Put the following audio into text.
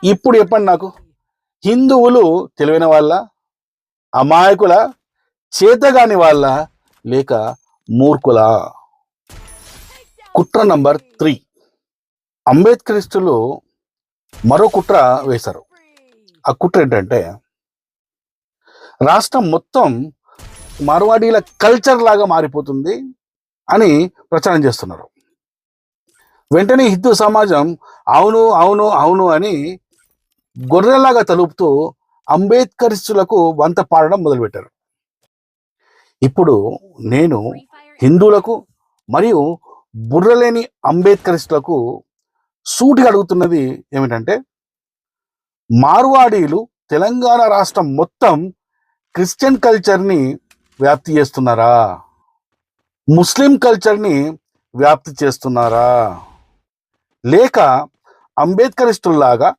ఇప్పుడు చెప్పండి నాకు, హిందువులు తెలివైన వాళ్ళ, అమాయకుల, చేతగాని వాళ్ళ, లేక మూర్ఖుల? కుట్ర నంబర్ 3. అంబేద్కరిస్టులు మరో కుట్ర వేశారు. ఆ కుట్ర ఏంటంటే, రాష్ట్రం మొత్తం మార్వాడీల కల్చర్ లాగా మారిపోతుంది అని ప్రచారం చేస్తున్నారు. వెంటనే హిందూ సమాజం అవును అవును అవును అని గొర్రెలాగా తలుపుతూ అంబేద్కరిస్టులకు వంత పాడడం మొదలుపెట్టారు. ఇప్పుడు నేను హిందువులకు మరియు బుర్రలేని అంబేద్కరిస్టులకు సూటిగా అడుగుతున్నది ఏమిటంటే, మార్వాడీలు తెలంగాణ రాష్ట్రం మొత్తం క్రిస్టియన్ కల్చర్ని వ్యాప్తి చేస్తున్నారా, ముస్లిం కల్చర్ని వ్యాప్తి చేస్తున్నారా, లేక అంబేద్కరిస్టుల్లాగా